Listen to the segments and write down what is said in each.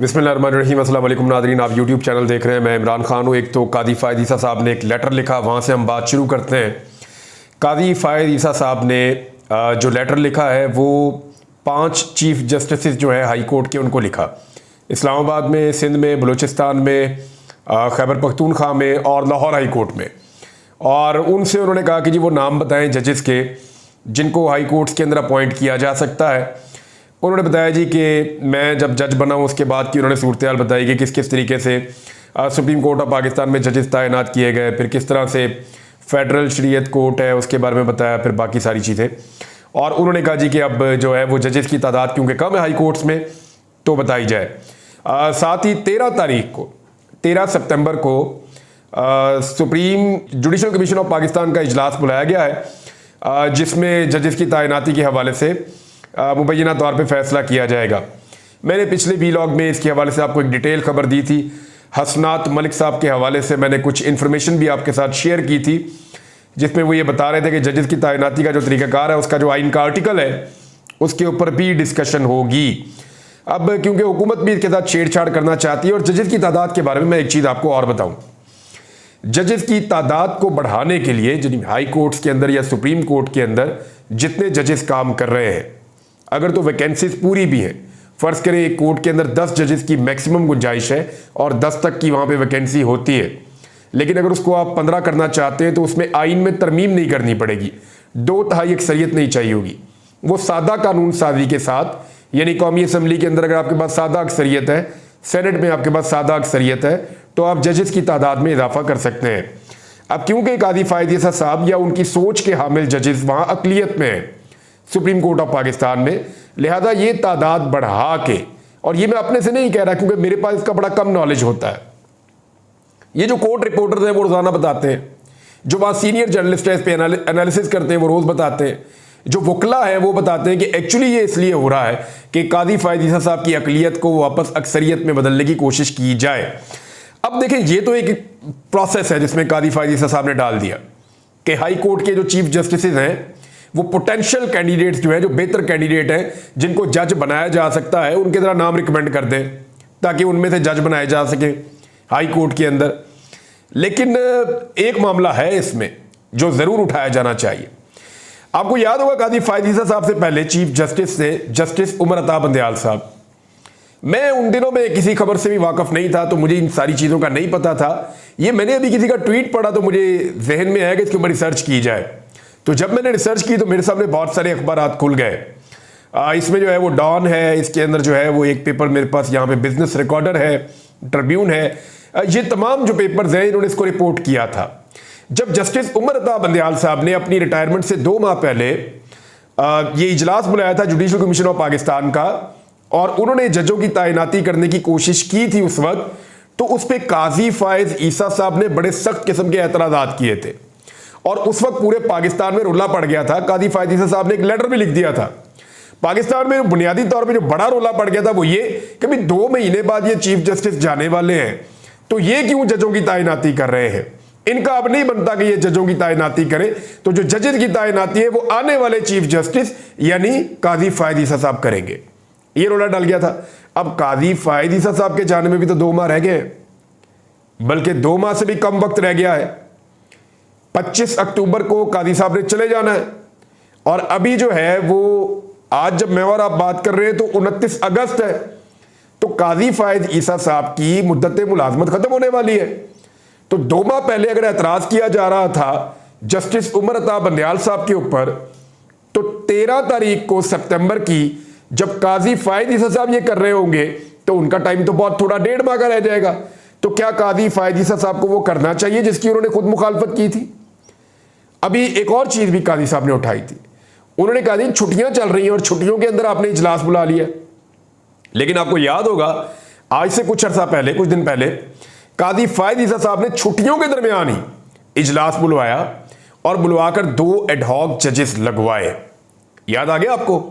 बिस्मिल्लाहिर्रहमानिर्रहीम। अस्सलाम वालेकुम नाज़रीन, आप यूट्यूब चैनल देख रहे हैं। मैं इमरान खान हूँ। एक तो कादी फ़ायद ईसा साहब ने एक लेटर लिखा, वहाँ से हम बात शुरू करते हैं। कादी फ़ायद ईसा साहब ने जो लेटर लिखा है वो 5 चीफ जस्टिस जो है हाई कोर्ट के उनको लिखा, इस्लामाबाद में, सिंध में, बलूचिस्तान में, खैबर पख्तूनख्वा में और लाहौर हाई कोर्ट में। और उनसे उन्होंने कहा कि जी वो नाम बताएं जजेस के जिनको हाई कोर्ट्स के अंदर अपॉइंट किया जा सकता है। उन्होंने बताया जी कि मैं जब जज बना हूँ उसके बाद की उन्होंने सूरत हाल बताई कि किस किस तरीके से सुप्रीम कोर्ट ऑफ पाकिस्तान में जजेस तैनात किए गए, फिर किस तरह से फेडरल शरीयत कोर्ट है उसके बारे में बताया, फिर बाकी सारी चीज़ें। और उन्होंने कहा जी कि अब जो है वो जजेस की तादाद क्योंकि कम है हाई कोर्ट्स में तो बताई जाए। साथ ही 13 सितंबर को supreme judicial commission of Pakistan का इजलास बुलाया गया है जिसमें जजेस की तैनाती के हवाले से मुबैना तौर पे फैसला किया जाएगा। मैंने पिछले वीलॉग में इसके हवाले से आपको एक डिटेल खबर दी थी। हसनात मलिक साहब के हवाले से मैंने कुछ इन्फॉर्मेशन भी आपके साथ शेयर की थी जिसमें वो ये बता रहे थे कि जजेस की तैनाती का जो तरीकाकार है उसका जो आइन का आर्टिकल है उसके ऊपर भी डिस्कशन होगी। अब क्योंकि हुकूमत भी इसके साथ छेड़छाड़ करना चाहती है और जजेस की तादाद के बारे में मैं एक चीज़ आपको और बताऊँ। जजेस की तादाद को बढ़ाने के लिए हाई कोर्ट्स के अंदर या सुप्रीम कोर्ट के अंदर जितने जजेस काम कर रहे हैं, अगर तो वैकेंसीज पूरी भी हैं, फ़र्ज़ करें एक कोर्ट के अंदर 10 जजेस की मैक्सिमम गुंजाइश है और 10 तक की वहाँ पे वैकेंसी होती है, लेकिन अगर उसको आप 15 करना चाहते हैं तो उसमें आइन में तरमीम नहीं करनी पड़ेगी, 2/3 अक्सरियत नहीं चाहिए होगी। वो सादा कानून साजी के साथ, यानी कौमी असम्बली के अंदर अगर आपके पास सादा अक्सरियत है, सेनेट में आपके पास सादा अक्सरियत है, तो आप जजेस की तादाद में इजाफा कर सकते हैं। अब क्योंकि कादी फ़ायद ईसा साहब या उनकी सोच के हामिल जजेस वहाँ अक़लियत में हैं सुप्रीम कोर्ट ऑफ पाकिस्तान में, लिहाजा ये तादाद बढ़ा के, और ये मैं अपने से नहीं कह रहा क्योंकि मेरे पास इसका बड़ा कम नॉलेज होता है, ये जो कोर्ट रिपोर्टर्स हैं वो रोज़ाना बताते हैं, जो वहाँ सीनियर जर्नलिस्ट है इस पे एनालिसिस करते हैं वो रोज़ बताते हैं, जो वकला है वो बताते हैं कि एक्चुअली ये इसलिए हो रहा है कि कादी फ़ायद ईसा साहब की अक़लियत को वापस अक्सरियत में बदलने की कोशिश की जाए। अब देखें, ये तो एक प्रोसेस है जिसमें कादी फ़ायद ईसा साहब ने डाल दिया कि हाई कोर्ट के जो चीफ जस्टिस हैं वो पोटेंशियल कैंडिडेट्स जो है, जो बेहतर कैंडिडेट हैं जिनको जज बनाया जा सकता है, उनके तरह नाम रिकमेंड कर दें ताकि उनमें से जज बनाए जा सके हाई कोर्ट के अंदर। लेकिन एक मामला है इसमें जो ज़रूर उठाया जाना चाहिए। आपको याद होगा कादी फ़ायद ईसा साहब से पहले चीफ जस्टिस से जस्टिस उमर अता बंदयाल साहब। मैं उन दिनों में किसी खबर से भी वाकफ नहीं था तो मुझे इन सारी चीज़ों का नहीं पता था। ये मैंने अभी किसी का ट्वीट पढ़ा तो मुझे जहन में आया कि इसके ऊपर रिसर्च की जाए। तो जब मैंने रिसर्च की तो मेरे सामने बहुत सारे अखबारात खुल गए। इसमें जो है वो डॉन है, इसके अंदर जो है वो एक पेपर मेरे पास यहाँ पे बिजनेस रिकॉर्डर है, ट्रिब्यून है, ये तमाम जो पेपर्स हैं इन्होंने इसको रिपोर्ट किया था। जब जस्टिस उमर अता बंदयाल साहब ने अपनी रिटायरमेंट से 2 माह पहले ये इजलास बुलाया था जुडिशल कमीशन ऑफ पाकिस्तान का और उन्होंने जजों की तैनाती करने की कोशिश की थी उस वक्त, तो उस पर काजी फ़ायद ईसा साहब ने बड़े सख्त किस्म के एतराज़ात किए थे और उस वक्त पूरे पाकिस्तान में रुला पड़ गया था। कादी फ़ायद ईसा साहब ने एक लेटर भी लिख दिया था। पाकिस्तान में बुनियादी तौर पे जो बड़ा रोला पड़ गया था वो ये कि भाई 2 महीने बाद ये चीफ जस्टिस जाने वाले हैं तो ये क्यों जजों की तैनाती कर रहे हैं, इनका अब नहीं बनता कि ये जजों की तैनाती करें, तो जो जजेस की तैनाती है वो आने वाले चीफ जस्टिस यानी कादी फ़ायद ईसा साहब करेंगे। ये रोला डल गया था। अब कादी फ़ायद ईसा साहब के जाने में भी तो 2 माह रह गए, बल्कि 2 माह से भी कम वक्त रह गया है। 25 अक्टूबर को कादी साहब ने चले जाना है और अभी जो है वो आज जब मैं और आप बात कर रहे हैं तो 29 अगस्त है, तो कादी फ़ायद ईसा साहब की मुद्दत मुलाजमत खत्म होने वाली है। तो 2 माह पहले अगर एतराज़ किया जा रहा था जस्टिस उमर अता बंदयाल साहब के ऊपर, तो 13 तारीख को सितंबर की जब कादी फ़ायद ईसा साहब ये कर रहे होंगे तो उनका टाइम तो बहुत थोड़ा 1.5 माह का रह जाएगा। तो क्या कादी फ़ायद ईसा साहब को वो करना चाहिए जिसकी उन्होंने खुद मुखालफत की थी? अभी एक और चीज़ भी कादी साहब ने उठाई थी, उन्होंने कहा थी छुट्टियां चल रही हैं और छुट्टियों के अंदर आपने इजलास बुला लिया। लेकिन आपको याद होगा आज से कुछ अर्सा पहले, कुछ दिन पहले कादी फ़ायद ईसा साहब ने छुट्टियों के दरमियान ही इजलास बुलवाया और बुलवाकर 2 एडहॉक जजेस लगवाए। याद आ गया आपको?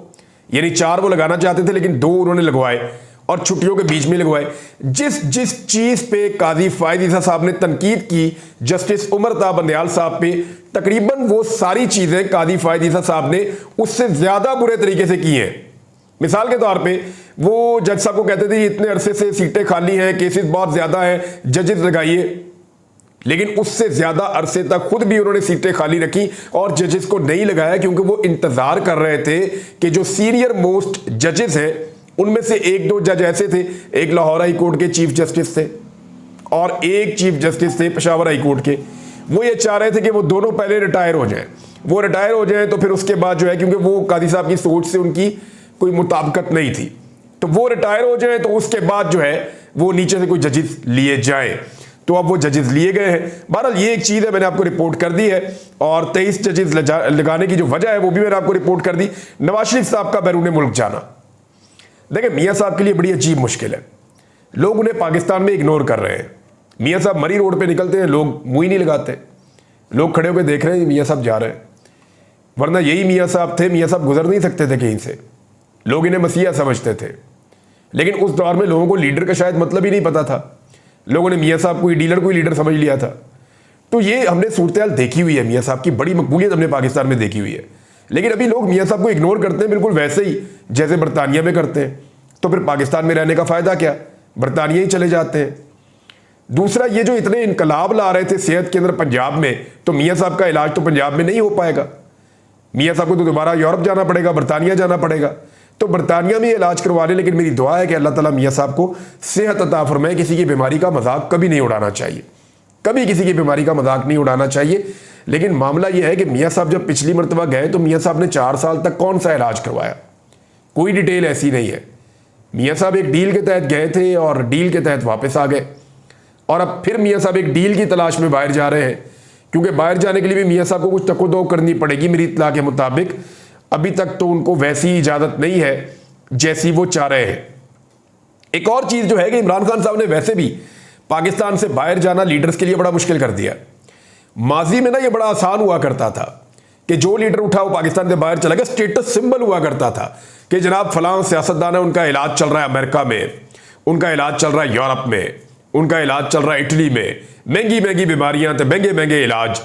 यानी 4 वो लगाना चाहते थे लेकिन 2 उन्होंने लगवाए और छुट्टियों के बीच में लगवाए। जिस चीज़ पे कादी फ़ायद ईसा साहब ने तनकीद की जस्टिस उमर अता बंदयाल साहब पे, तकरीबन वो सारी चीज़ें कादी फ़ायद ईसा साहब ने उससे ज़्यादा बुरे तरीके से की हैं। मिसाल के तौर पे वो जज साहब को कहते थे इतने अरसे से सीटें खाली हैं, केसेस बहुत ज़्यादा हैं, जजेस लगाइए, लेकिन उससे ज़्यादा अरसे तक खुद भी उन्होंने सीटें खाली रखी और जजेस को नहीं लगाया, क्योंकि वो इंतज़ार कर रहे थे कि जो सीनियर मोस्ट जजेस हैं उनमें से एक दो जज ऐसे थे, एक लाहौर हाई कोर्ट के चीफ जस्टिस थे और एक चीफ जस्टिस थे पेशावर हाई कोर्ट के, वो ये चाह रहे थे कि वो दोनों पहले रिटायर हो जाएं। वो रिटायर हो जाएं तो फिर उसके बाद जो है, क्योंकि वो कादी साहब की सोच से उनकी कोई मुताबिकत नहीं थी, तो वो रिटायर हो जाएं तो उसके बाद जो है वो नीचे से कोई जजेस लिए जाएं। तो अब वो जजेस लिए गए हैं। बहरहाल ये एक चीज़ है, मैंने आपको रिपोर्ट कर दी है, और 23 जजेस लगाने की जो वजह है वो भी मैंने आपको रिपोर्ट कर दी। नवाज शरीफ साहब का बैरून मुल्क जाना, देखिए मियाँ साहब के लिए बड़ी अजीब मुश्किल है। लोग उन्हें पाकिस्तान में इग्नोर कर रहे हैं। मियाँ साहब मरी रोड पे निकलते हैं, लोग मुंह ही नहीं लगाते, लोग खड़े होकर देख रहे हैं मियाँ साहब जा रहे हैं, वरना यही मियाँ साहब थे। मियाँ साहब गुजर नहीं सकते थे कहीं से, लोग इन्हें मसीहा समझते थे। लेकिन उस दौर में लोगों को लीडर का शायद मतलब ही नहीं पता था, लोगों ने मियाँ साहब कोई डीलर कोई लीडर समझ लिया था। तो ये हमने सूरत हाल देखी हुई है, मियाँ साहब की बड़ी मकबूलियत हमने पाकिस्तान में देखी हुई है। लेकिन अभी लोग मियाँ साहब को इग्नोर करते हैं, बिल्कुल वैसे ही जैसे बरतानिया में करते हैं। तो फिर पाकिस्तान में रहने का फ़ायदा क्या, बरतानिया ही चले जाते हैं। दूसरा, ये जो इतने इनकलाब ला रहे थे सेहत के अंदर पंजाब में, तो मियाँ साहब का इलाज तो पंजाब में नहीं हो पाएगा। मियाँ साहब को तो दोबारा यूरोप जाना पड़ेगा, बरतानिया जाना पड़ेगा। तो बरतानिया में इलाज करवा लें, लेकिन मेरी दुआ है कि अल्लाह ताला मियाँ साहब को सेहत अता फरमाए। किसी की बीमारी का मजाक कभी नहीं उड़ाना चाहिए, कभी किसी की बीमारी का मजाक नहीं उड़ाना चाहिए। लेकिन मामला यह है कि मियाँ साहब जब पिछली मरतबा गए तो मियाँ साहब ने 4 साल तक कौन सा इलाज करवाया, कोई डिटेल ऐसी नहीं है। मियाँ साहब एक डील के तहत गए थे और डील के तहत वापस आ गए, और अब फिर मियाँ साहब एक डील की तलाश में बाहर जा रहे हैं, क्योंकि बाहर जाने के लिए भी मियाँ साहब को कुछ तकोदो करनी पड़ेगी। मेरी इत्तला के मुताबिक अभी तक तो उनको वैसी इजाज़त नहीं है जैसी वो चाह रहे हैं। एक और चीज़ जो है कि इमरान खान साहब ने वैसे भी पाकिस्तान से बाहर जाना लीडर्स के लिए बड़ा मुश्किल कर दिया। माजी में ना ये बड़ा आसान हुआ करता था कि जो लीडर उठा वो पाकिस्तान से बाहर चला गया, स्टेटस सिंबल हुआ करता था कि जनाब फलां सियासतदान है, उनका इलाज चल रहा है अमेरिका में, उनका इलाज चल रहा है यूरोप में, उनका इलाज चल रहा है इटली में, महंगी महंगी बीमारियां तो महंगे महंगे इलाज,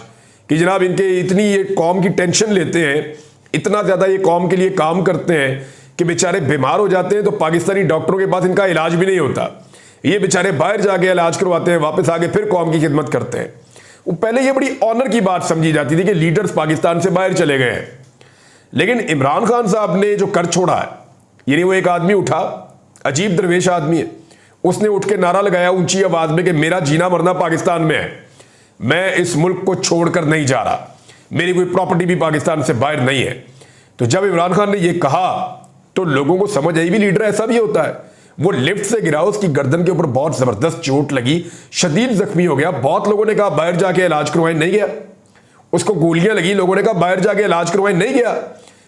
कि जनाब इनके इतनी ये कौम की टेंशन लेते हैं, इतना ज़्यादा ये कौम के लिए काम करते हैं कि बेचारे बीमार हो जाते हैं तो पाकिस्तानी डॉक्टरों के पास इनका इलाज भी नहीं होता। ये बेचारे बाहर जाके इलाज करवाते हैं, वापस आके फिर कौम की खिदमत करते हैं। वो पहले ये बड़ी ऑनर की बात समझी जाती थी कि लीडर्स पाकिस्तान से बाहर चले गए हैं। लेकिन इमरान खान साहब ने जो कर छोड़ा है, यानी वो एक आदमी उठा, अजीब दरवेश आदमी है, उसने उठ के नारा लगाया ऊंची आवाज में कि मेरा जीना मरना पाकिस्तान में है, मैं इस मुल्क को छोड़कर नहीं जा रहा, मेरी कोई प्रॉपर्टी भी पाकिस्तान से बाहर नहीं है। तो जब इमरान खान ने यह कहा तो लोगों को समझ आई भी लीडर ऐसा भी होता है। वो लिफ्ट से गिरा, उसकी गर्दन के ऊपर बहुत जबरदस्त चोट लगी, शदीद जख्मी हो गया। बहुत लोगों ने कहा बाहर जाके इलाज करवाए, नहीं गया। उसको गोलियां लगी, लोगों ने कहा बाहर जाके इलाज करवाए, नहीं गया।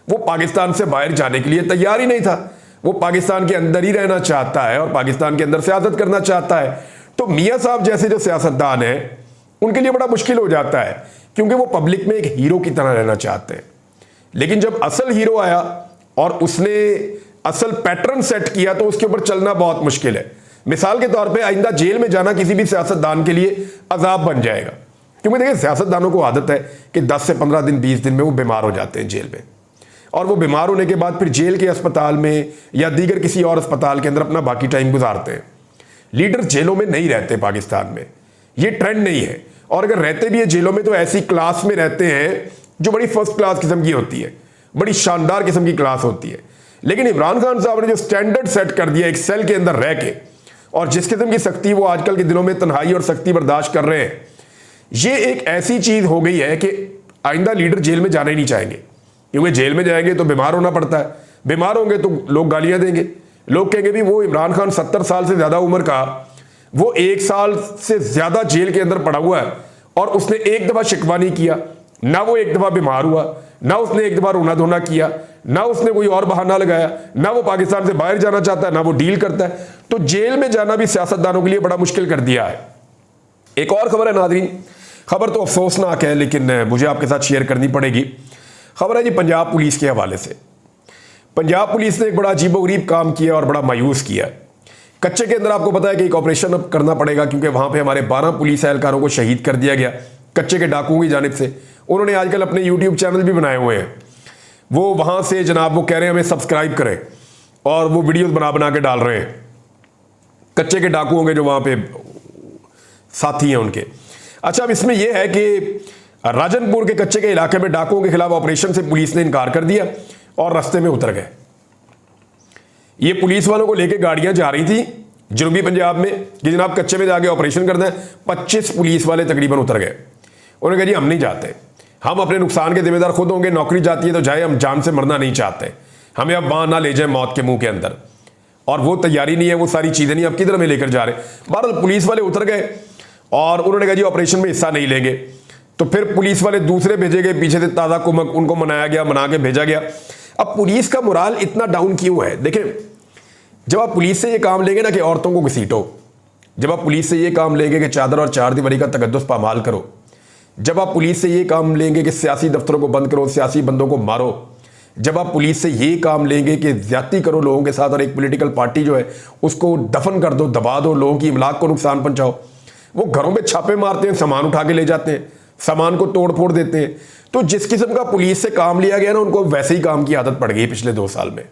वो पाकिस्तान से बाहर जाने के लिए तैयार ही नहीं था, वो पाकिस्तान के अंदर ही रहना चाहता है और पाकिस्तान के अंदर सियासत करना चाहता है। तो मियाँ साहब जैसे जो सियासतदान हैं उनके लिए बड़ा मुश्किल हो जाता है, क्योंकि वो पब्लिक में एक हीरो की तरह रहना चाहते हैं। लेकिन जब असल हीरो आया और उसने असल पैटर्न सेट किया तो उसके ऊपर चलना बहुत मुश्किल है। मिसाल के तौर पे आइंदा जेल में जाना किसी भी सियासतदान के लिए अजाब बन जाएगा, क्योंकि देखिए सियासतदानों को आदत है कि 10 से 15 दिन 20 दिन में वो बीमार हो जाते हैं जेल में, और वो बीमार होने के बाद फिर जेल के अस्पताल में या दीगर किसी और अस्पताल के अंदर अपना बाकी टाइम गुजारते हैं। लीडर जेलों में नहीं रहते पाकिस्तान में, ये ट्रेंड नहीं है। और अगर रहते भी है जेलों में तो ऐसी क्लास में रहते हैं जो बड़ी फर्स्ट क्लास किस्म की होती है, बड़ी शानदार किस्म की क्लास होती है। लेकिन इमरान खान साहब ने जो स्टैंडर्ड सेट कर दिया एक सेल के अंदर रह के, और जिस किस्म की सख्ती वो आजकल के दिनों में तन्हाई और सख्ती बर्दाश्त कर रहे हैं, ये एक ऐसी चीज हो गई है कि आइंदा लीडर जेल में जाना ही नहीं चाहेंगे, क्योंकि जेल में जाएंगे तो बीमार होना पड़ता है, बीमार होंगे तो लोग गालियां देंगे, लोग कहेंगे भी वो इमरान खान 70 साल से ज्यादा उम्र का, वो 1 साल से ज्यादा जेल के अंदर पड़ा हुआ है और उसने एक दफा शिकवा नहीं किया, ना वो एक दफा बीमार हुआ, ना उसने एक दफा रोना धोना किया, ना उसने कोई और बहाना लगाया, ना वो पाकिस्तान से बाहर जाना चाहता है, ना वो डील करता है। तो जेल में जाना भी सियासतदानों के लिए बड़ा मुश्किल कर दिया है। एक और खबर है नाज़रीन, खबर तो अफसोसनाक है लेकिन मुझे आपके साथ शेयर करनी पड़ेगी। खबर है जी पंजाब पुलिस के हवाले से। पंजाब पुलिस ने एक बड़ा अजीबोगरीब काम किया और बड़ा मायूस किया। कच्चे के अंदर आपको पता है कि एक ऑपरेशन अब करना पड़ेगा, क्योंकि वहां पे हमारे 12 पुलिस एहलकारों को शहीद कर दिया गया कच्चे के डाकुओं की जानिब से। उन्होंने आजकल अपने यूट्यूब चैनल भी बनाए हुए हैं, वो वहां से जनाब वो कह रहे हैं हमें सब्सक्राइब करें और वो वीडियोस बना बना के डाल रहे हैं कच्चे के डाकुओं के जो वहां पे साथी हैं उनके। अच्छा, अब इसमें यह है कि राजनपुर के कच्चे के इलाके में डाकुओं के खिलाफ ऑपरेशन से पुलिस ने इनकार कर दिया और रास्ते में उतर गए। ये पुलिस वालों को लेकर गाड़ियां जा रही थी जनूबी पंजाब में कि जनाब कच्चे में जाके ऑपरेशन करना है। 25 पुलिस वाले तकरीबन उतर गए। उन्होंने कहा जी हम नहीं जाते, हम अपने नुकसान के जिम्मेदार खुद होंगे, नौकरी जाती है तो जाए, हम जान से मरना नहीं चाहते, हमें अब वहां ना ले जाए मौत के मुंह के अंदर। और वो तैयारी नहीं है, वो सारी चीजें नहीं, अब किधर में लेकर जा रहे। बहरहाल पुलिस वाले उतर गए और उन्होंने कहा जी ऑपरेशन में हिस्सा नहीं लेंगे। तो फिर पुलिस वाले दूसरे भेजे गए, पीछे से ताज़ा कुमक उनको मनाया गया, मना के भेजा गया। अब पुलिस का मोराल इतना डाउन क्यों है? देखें, जब आप पुलिस से ये काम लेंगे ना कि औरतों को घसीटो, जब आप पुलिस से ये काम लेंगे कि चादर और चार दीवारी का तकद्दुस पामाल करो, जब आप पुलिस से ये काम लेंगे कि सियासी दफ्तरों को बंद करो, सियासी बंदों को मारो, जब आप पुलिस से ये काम लेंगे कि ज्यादती करो लोगों के साथ और एक पॉलिटिकल पार्टी जो है उसको दफन कर दो, दबा दो, लोगों की इमलाक को नुकसान पहुंचाओ, वो घरों में छापे मारते हैं, सामान उठा के ले जाते हैं, सामान को तोड़ फोड़ देते हैं। तो जिस किस्म का पुलिस से काम लिया गया ना, उनको वैसे ही काम की आदत पड़ गई पिछले 2 साल में।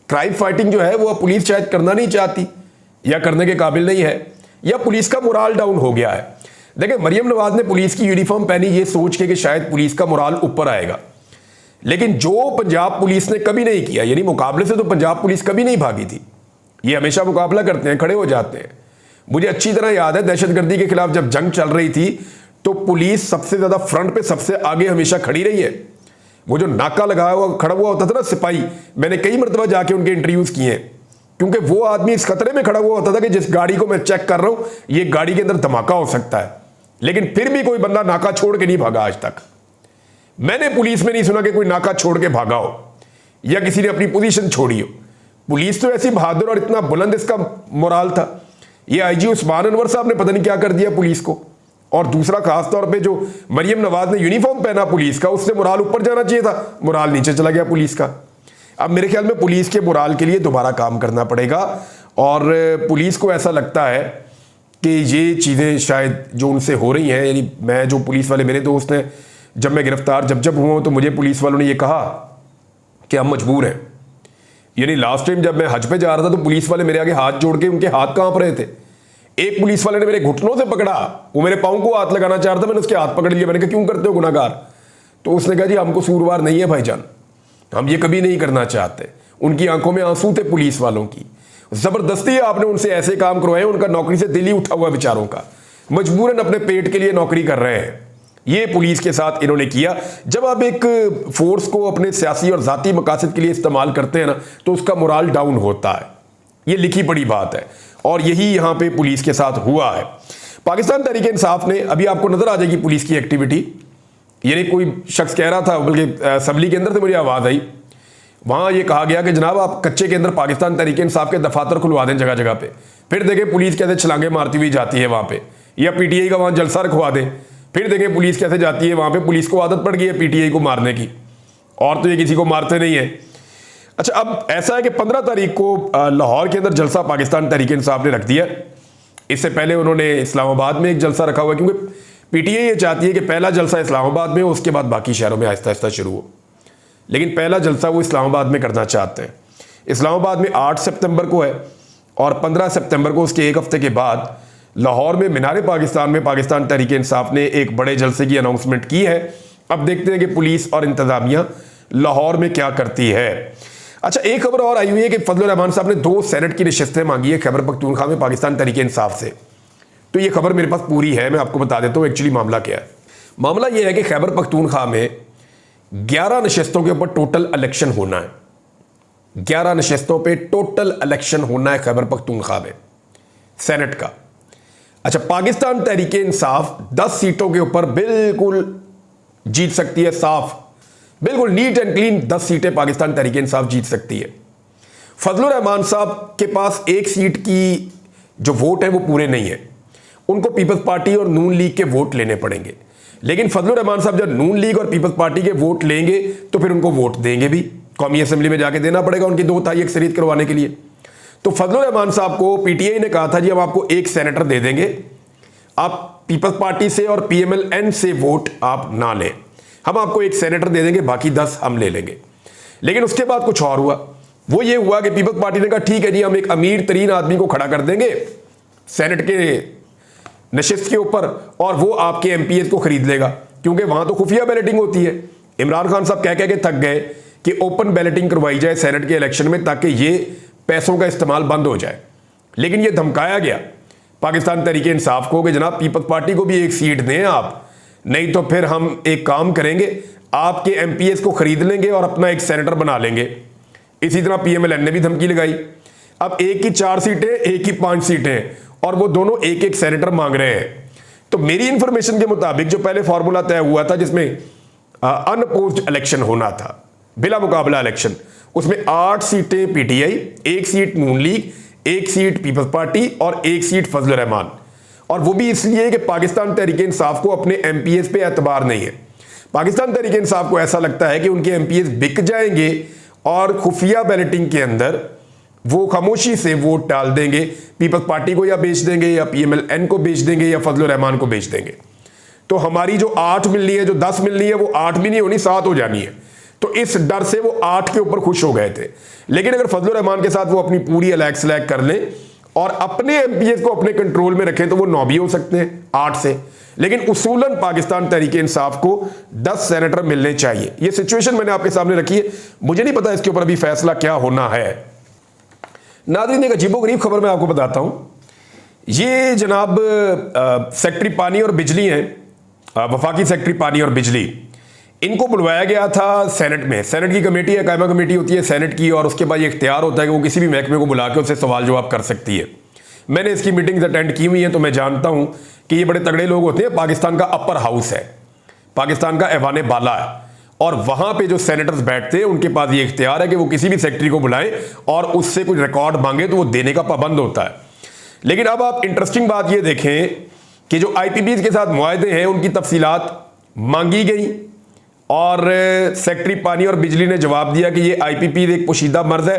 क्राइम फाइटिंग जो है वो पुलिस शायद करना नहीं चाहती या करने के काबिल नहीं है, या पुलिस का मोराल डाउन हो गया है। देखिए, मरियम नवाज ने पुलिस की यूनिफॉर्म पहनी ये सोच के कि शायद पुलिस का मोराल ऊपर आएगा, लेकिन जो पंजाब पुलिस ने कभी नहीं किया, यानी मुकाबले से तो पंजाब पुलिस कभी नहीं भागी थी। ये हमेशा मुकाबला करते हैं, खड़े हो जाते हैं। मुझे अच्छी तरह याद है दहशतगर्दी के खिलाफ जब जंग चल रही थी तो पुलिस सबसे ज्यादा फ्रंट पे सबसे आगे हमेशा खड़ी रही है। वो जो नाका लगाया हुआ खड़ा हुआ होता था ना सिपाही, मैंने कई मरतबा जाके उनके इंटरव्यूज किए, क्योंकि वो आदमी इस खतरे में खड़ा हुआ होता था कि जिस गाड़ी को मैं चेक कर रहा हूं ये गाड़ी के अंदर धमाका हो सकता है, लेकिन फिर भी कोई बंदा नाका छोड़ के नहीं भागा। आज तक मैंने पुलिस में नहीं सुना कि कोई नाका छोड़ के भागा हो या किसी ने अपनी पोजीशन छोड़ी हो। पुलिस तो ऐसी बहादुर और इतना बुलंद इसका मोराल था। ये आईजी उस्मान अनवर साहब ने पता नहीं क्या कर दिया पुलिस को। और दूसरा खास तौर पे जो मरियम नवाज ने यूनिफॉर्म पहना पुलिस का, उससे मोराल ऊपर जाना चाहिए था, मोराल नीचे चला गया पुलिस का। अब मेरे ख्याल में पुलिस के मोराल के लिए दोबारा काम करना पड़ेगा। और पुलिस को ऐसा लगता है कि ये चीज़ें शायद जो उनसे हो रही हैं, यानी मैं जो पुलिस वाले मेरे दोस्त हैं, जब मैं गिरफ्तार जब हुआ तो मुझे पुलिस वालों ने ये कहा कि हम मजबूर हैं। यानी लास्ट टाइम जब मैं हज पे जा रहा था तो पुलिस वाले मेरे आगे हाथ जोड़ के, उनके हाथ कांप रहे थे। एक पुलिस वाले ने मेरे घुटनों से पकड़ा, वो मेरे पाँव को हाथ लगाना चाह रहा था, मैंने उसके हाथ पकड़ लिया। मैंने कहा क्यों करते हो गुनाहगार? तो उसने कहा जी हमको कसूरवार नहीं है भाईजान, हम ये कभी नहीं करना चाहते। उनकी आंखों में आंसू थे पुलिस वालों की। जबरदस्ती आपने उनसे ऐसे काम करवाए, उनका नौकरी से दिल ही उठा हुआ बेचारों का, मजबूरन अपने पेट के लिए नौकरी कर रहे हैं। ये पुलिस के साथ इन्होंने किया। जब आप एक फोर्स को अपने सियासी और जाती मकासद के लिए इस्तेमाल करते हैं ना, तो उसका मोराल डाउन होता है। ये लिखी पड़ी बात है और यही यहां पे पुलिस के साथ हुआ है। पाकिस्तान तहरीक इंसाफ ने, अभी आपको नजर आ जाएगी पुलिस की एक्टिविटी, यानी कोई शख्स कह रहा था, बल्कि असम्बली के अंदर से मुझे आवाज आई, वहां ये कहा गया कि जनाब आप कच्चे के अंदर पाकिस्तान तहरीक इंसाफ के दफातर खुलवा दें जगह जगह पे। फिर देखें पुलिस कैसे छलांगे मारती हुई जाती है वहां पे, या पीटीआई का वहां जलसा रखवा दें। फिर देखें पुलिस कैसे जाती है वहां पे। पुलिस को आदत पड़ गई है पीटीआई को मारने की, और तो ये किसी को मारते नहीं है। अच्छा, अब ऐसा है कि 15 तारीख को लाहौर के अंदर जलसा पाकिस्तान तहरीक इंसाफ ने रख दिया। इससे पहले उन्होंने इस्लामाबाद में एक जलसा रखा हुआ है, क्योंकि पीटीआई ये चाहती है कि पहला जलसा इस्लामाबाद में हो, उसके बाद बाकी शहरों में आहिस्ता आहिस्ता शुरू हो। लेकिन पहला जलसा वो इस्लामाबाद में करना चाहते हैं। इस्लामाबाद में 8 सितंबर को है और 15 सितंबर को, उसके एक हफ्ते के बाद लाहौर में मीनार पाकिस्तान में पाकिस्तान तहरीक इंसाफ ने एक बड़े जलसे की अनाउंसमेंट की है। अब देखते हैं कि पुलिस और इंतजामिया लाहौर में क्या करती है। अच्छा, एक खबर और आई हुई है कि फजलुर रहमान साहब ने 2 सेनेट की नशिस्तें मांगी है खैबर पख्तूनख्वा में पाकिस्तान तहरीक इंसाफ से। तो ये खबर मेरे पास पूरी है, मैं आपको बता देता हूँ एक्चुअली मामला क्या है। मामला ये है कि खैबर पख्तूनख्वा में 11 नशिस्तों के ऊपर टोटल इलेक्शन होना है। 11 नशिस्तों पे टोटल इलेक्शन होना है खैबर पख्तूनख्वा में सेनेट का। अच्छा, पाकिस्तान तहरीक इंसाफ 10 सीटों के ऊपर बिल्कुल जीत सकती है, साफ, बिल्कुल नीट एंड क्लीन 10 सीटें पाकिस्तान तहरीक इंसाफ जीत सकती है। फजलुर रहमान साहब के पास 1 सीट की जो वोट है वो पूरे नहीं है, उनको पीपल्स पार्टी और नून लीग के वोट लेने पड़ेंगे। लेकिन फजलुर रहमान साहब जब नून लीग और पीपल्स पार्टी के वोट लेंगे तो फिर उनको वोट देंगे भी, कौमी असेंबली में जाके देना पड़ेगा उनकी 2/3 अक्सरियत करवाने के लिए। तो फजलुर रहमान साहब को पीटीआई ने कहा था जी हम आपको 1 सेनेटर दे देंगे, आप पीपल्स पार्टी से और पीएमएल-एन से वोट आप ना लें, हम आपको 1 सेनेटर दे देंगे, बाकी 10 हम ले लेंगे। लेकिन उसके बाद कुछ और हुआ। वो ये हुआ कि पीपल्स पार्टी ने कहा ठीक है जी, हम एक अमीर तरीन आदमी को खड़ा कर देंगे सेनेट के नशिस्त के ऊपर और वो आपके एमपीएस को खरीद लेगा, क्योंकि वहां तो खुफिया बैलेटिंग होती है। इमरान खान साहब कह के थक गए कि ओपन बैलेटिंग करवाई जाए सेनेट के इलेक्शन में ताकि ये पैसों का इस्तेमाल बंद हो जाए। लेकिन ये धमकाया गया पाकिस्तान तहरीके इंसाफ को कि जनाब पीपल्स पार्टी को भी एक सीट दें आप, नहीं तो फिर हम एक काम करेंगे, आपके एमपीएस को खरीद लेंगे और अपना एक सेनेटर बना लेंगे। इसी तरह पीएमएलएन ने भी धमकी लगाई। अब एक की 4 सीटें, एक की 5 सीटें, और वो दोनों एक एक सेनेटर मांग रहे हैं। तो मेरी इंफॉर्मेशन के मुताबिक जो पहले फॉर्मूला तय हुआ था जिसमें अनअपोज्ड इलेक्शन होना था, बिला मुकाबला इलेक्शन, उसमें 8 सीटें पीटीआई, 1 सीट नून लीग, 1 सीट पीपल्स पार्टी और 1 सीट फजल रहमान। और वो भी इसलिए कि पाकिस्तान तहरीके इंसाफ को अपने एमपीएस पे एतबार नहीं है। पाकिस्तान तहरीके इंसाफ को ऐसा लगता है कि उनके एमपीएस बिक जाएंगे और खुफिया बैलेटिंग के अंदर वो खामोशी से वोट डाल देंगे, पीपल्स पार्टी को या बेच देंगे या पीएमएलएन को बेच देंगे या फजल रहमान को बेच देंगे। तो हमारी जो 8 मिलनी है, जो 10 मिलनी है, वो 8 भी नहीं होनी, 7 हो जानी है। तो इस डर से वो 8 के ऊपर खुश हो गए थे। लेकिन अगर फजल रहमान के साथ वो अपनी पूरी अलैग सलैग कर लें और अपने एमपीएस को अपने कंट्रोल में रखें तो वो 9 भी हो सकते हैं 8 से। लेकिन उसूलन पाकिस्तान तहरीके इंसाफ को 10 सेनेटर मिलने चाहिए। ये सिचुएशन मैंने आपके सामने रखी है, मुझे नहीं पता इसके ऊपर अभी फैसला क्या होना है। नाज़रीन, एक अजीबोगरीब खबर मैं आपको बताता हूं। ये जनाब सेक्रेटरी पानी और बिजली हैं, वफाकी सेक्रेटरी पानी और बिजली, इनको बुलवाया गया था सेनेट में। सेनेट की कमेटी है, कायमा कमेटी होती है सेनेट की, और उसके बाद ये इख्तियार होता है कि वो किसी भी महकमे को बुला के उससे सवाल जवाब कर सकती है। मैंने इसकी मीटिंग्स अटेंड की हुई हैं, तो मैं जानता हूं कि ये बड़े तगड़े लोग होते हैं। पाकिस्तान का अपर हाउस है, पाकिस्तान का ऐवान बाला है, और वहां पे जो सेनेटर्स बैठते हैं उनके पास ये इख्तियार है कि वो किसी भी सेक्रेटरी को बुलाएं और उससे कुछ रिकॉर्ड मांगे तो वो देने का पाबंद होता है। लेकिन अब आप इंटरेस्टिंग बात ये देखें कि जो आईपीपीज के साथ मुआहदे हैं उनकी तफसीलात मांगी गई और सेक्रेटरी पानी और बिजली ने जवाब दिया कि ये आईपीपीज एक पोशीदा मर्ज है,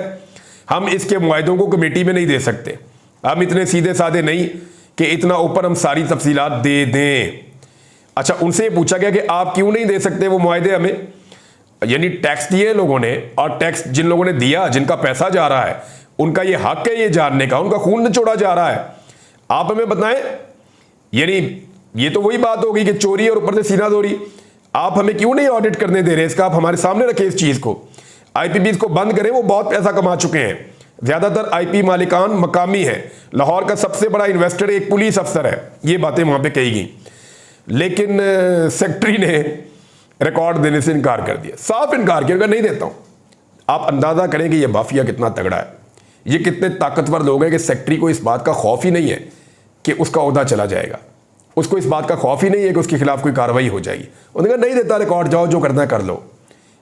हम इसके मुआहदों को कमेटी में नहीं दे सकते, हम इतने सीधे साधे नहीं कि इतना ऊपर हम सारी तफसीलात दे दें। अच्छा, उनसे पूछा गया कि आप क्यों नहीं दे सकते वो मुआहदे हमें, यानी टैक्स दिए लोगों ने, और टैक्स जिन लोगों ने दिया, जिनका पैसा जा रहा है, उनका ये हक है ये जानने का, उनका खून निचोड़ा जा रहा है, आप हमें बताएं। यानी ये तो वही बात होगी कि चोरी और ऊपर से सीनादोरी। आप हमें क्यों नहीं ऑडिट करने दे रहे, इसका आप हमारे सामने रखें इस चीज को। आईपीपीज को बंद करें, वो बहुत पैसा कमा चुके हैं, ज्यादातर आईपी मालिकान मकामी है। लाहौर का सबसे बड़ा इन्वेस्टर एक पुलिस अफसर है, ये बातें वहां पे कही गई। लेकिन सेक्रेटरी ने रिकॉर्ड देने से इनकार कर दिया, साफ इनकार किया, नहीं देता हूं। आप अंदाजा करें कि यह माफिया कितना तगड़ा है, ये कितने ताकतवर लोग हैं कि सेक्रेटरी को इस बात का खौफ ही नहीं है कि उसका ओहदा चला जाएगा, उसको इस बात का खौफ ही नहीं है कि उसके खिलाफ कोई कार्रवाई हो जाएगी। उन्होंने कहा नहीं देता रिकॉर्ड, जाओ जो करना है कर लो।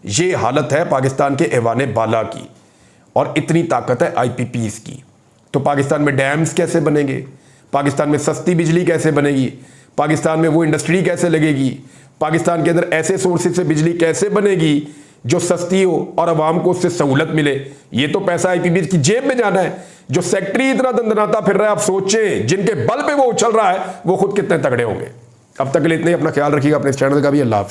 ये हालत है पाकिस्तान के ऐवान बाला की, और इतनी ताकत है आईपीपीज की। तो पाकिस्तान में डैम्स कैसे बनेंगे, पाकिस्तान में सस्ती बिजली कैसे बनेगी, पाकिस्तान में वो इंडस्ट्री कैसे लगेगी, पाकिस्तान के अंदर ऐसे सोर्सेज से बिजली कैसे बनेगी जो सस्ती हो और आवाम को उससे सहूलत मिले। ये तो पैसा आईपीपीज की जेब में जाना है। जो सेक्रेटरी इतना दंदनाता फिर रहा है, आप सोचें जिनके बल पे वो उछल रहा है वो खुद कितने तगड़े होंगे। अब तक के लिए इतने, अपना ख्याल रखिएगा, अपने चैनल का भी। अल्लाह हाफ़िज़।